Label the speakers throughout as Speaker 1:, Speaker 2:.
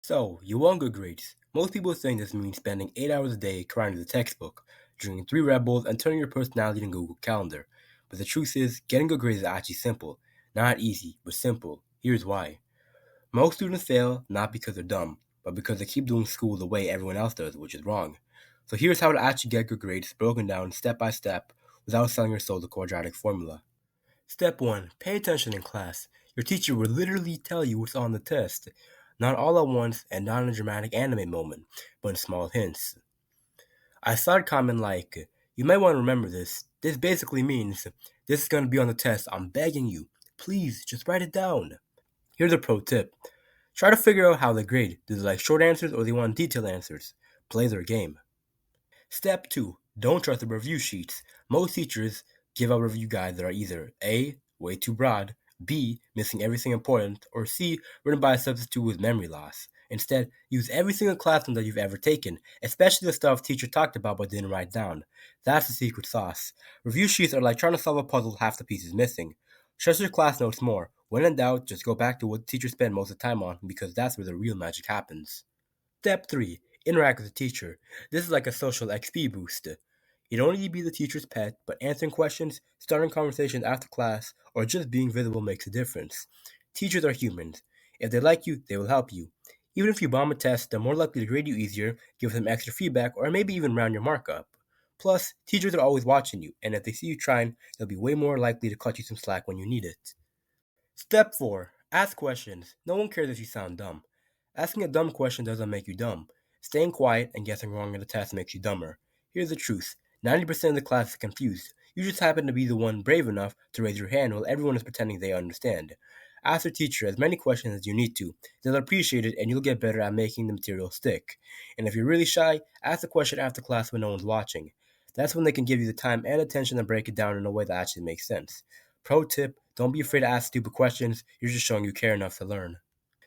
Speaker 1: So, you want good grades. Most people think this means spending 8 hours a day crying to the textbook, drinking 3 Red Bulls, and turning your personality into Google Calendar. But the truth is, getting good grades is actually simple. Not easy, but simple. Here's why. Most students fail not because they're dumb, but because they keep doing school the way everyone else does, which is wrong. So here's how to actually get good grades broken down step by step without selling your soul the quadratic formula. Step 1. Pay attention in class. Your teacher will literally tell you what's on the test. Not all at once and not in a dramatic anime moment, but in small hints. I start comment like, you might want to remember this. This basically means this is going to be on the test. I'm begging you. Please, just write it down. Here's a pro tip. Try to figure out how they grade. Do they like short answers or do they want detailed answers? Play their game. Step 2. Don't trust the review sheets. Most teachers give out review guides that are either A. Way too broad, B. Missing everything important, or C. Written by a substitute with memory loss. Instead, use every single classroom that you've ever taken, especially the stuff teacher talked about but didn't write down. That's the secret sauce. Review sheets are like trying to solve a puzzle half the pieces missing. Trust your class notes more. When in doubt, just go back to what the teacher spent most of the time on because that's where the real magic happens. Step 3. Interact with the teacher. This is like a social XP boost. You don't need to be the teacher's pet, but answering questions, starting conversations after class, or just being visible makes a difference. Teachers are humans. If they like you, they will help you. Even if you bomb a test, they're more likely to grade you easier, give them extra feedback, or maybe even round your mark up. Plus, teachers are always watching you, and if they see you trying, they'll be way more likely to cut you some slack when you need it. Step 4. Ask questions. No one cares if you sound dumb. Asking a dumb question doesn't make you dumb. Staying quiet and guessing wrong at a test makes you dumber. Here's the truth. 90% of the class is confused. You just happen to be the one brave enough to raise your hand while everyone is pretending they understand. Ask your teacher as many questions as you need to. They'll appreciate it and you'll get better at making the material stick. And if you're really shy, ask the question after class when no one's watching. That's when they can give you the time and attention to break it down in a way that actually makes sense. Pro tip, don't be afraid to ask stupid questions, you're just showing you care enough to learn.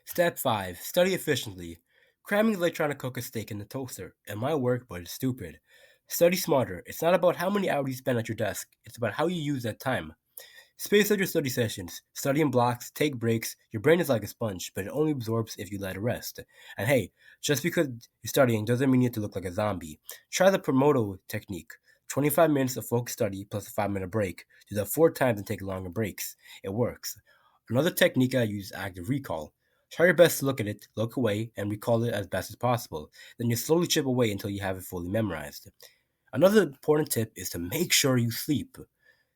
Speaker 1: Step 5. Study efficiently. Cramming is like trying to cook a steak in the toaster. It might work, but it's stupid. Study smarter. It's not about how many hours you spend at your desk, it's about how you use that time. Space out your study sessions. Study in blocks, take breaks. Your brain is like a sponge, but it only absorbs if you let it rest. And hey, just because you're studying doesn't mean you have to look like a zombie. Try the Pomoto technique. 25 minutes of focused study plus a 5-minute break. Do that 4 times and take longer breaks. It works. Another technique I use is active recall. Try your best to look at it, look away, and recall it as best as possible. Then you slowly chip away until you have it fully memorized. Another important tip is to make sure you sleep.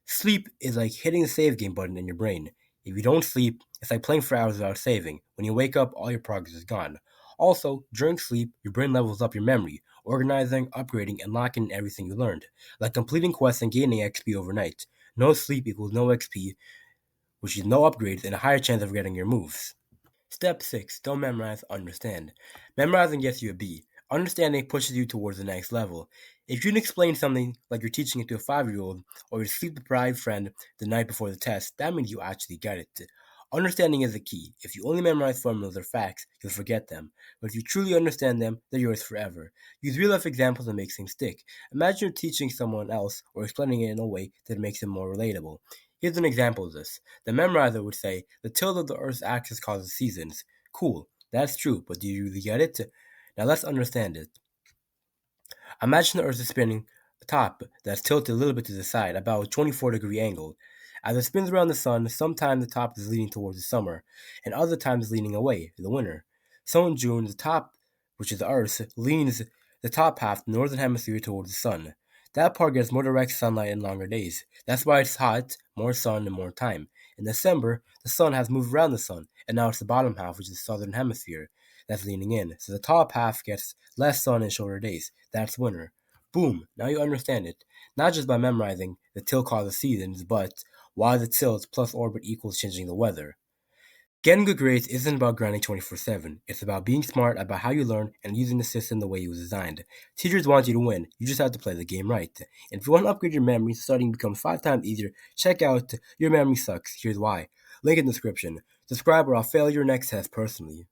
Speaker 1: Sleep is like hitting the save game button in your brain. If you don't sleep, it's like playing for hours without saving. When you wake up, all your progress is gone. Also, during sleep, your brain levels up your memory, organizing, upgrading, and locking in everything you learned, like completing quests and gaining XP overnight. No sleep equals no XP, which is no upgrades and a higher chance of getting your moves. Step 6. Don't memorize, understand. Memorizing gets you a B. Understanding pushes you towards the next level. If you can explain something like you're teaching it to a 5-year-old or your sleep deprived friend the night before the test, that means you actually get it. Understanding is the key. If you only memorize formulas or facts, you'll forget them. But if you truly understand them, they're yours forever. Use real life examples that make things stick. Imagine you're teaching someone else or explaining it in a way that makes it more relatable. Here's an example of this. The memorizer would say, the tilt of the Earth's axis causes seasons. Cool, that's true, but do you really get it? Now let's understand it. Imagine the Earth is spinning a top that's tilted a little bit to the side, about a 24-degree angle. As it spins around the sun, sometimes the top is leaning towards the summer, and other times leaning away, the winter. So in June, the top, which is the Earth, leans the top half, the northern hemisphere, towards the sun. That part gets more direct sunlight and longer days. That's why it's hot, more sun, and more time. In December, the sun has moved around the sun, and now it's the bottom half, which is the southern hemisphere, that's leaning in. So the top half gets less sun and shorter days. That's winter. Boom, now you understand it. Not just by memorizing the tilt causes seasons, but why the tilt plus orbit equals changing the weather. Getting good grades isn't about grinding 24/7. It's about being smart about how you learn and using the system the way it was designed. Teachers want you to win. You just have to play the game right. And if you want to upgrade your memory so studying becomes 5 times easier, check out Your Memory Sucks. Here's why. Link in the description. Subscribe or I'll fail your next test personally.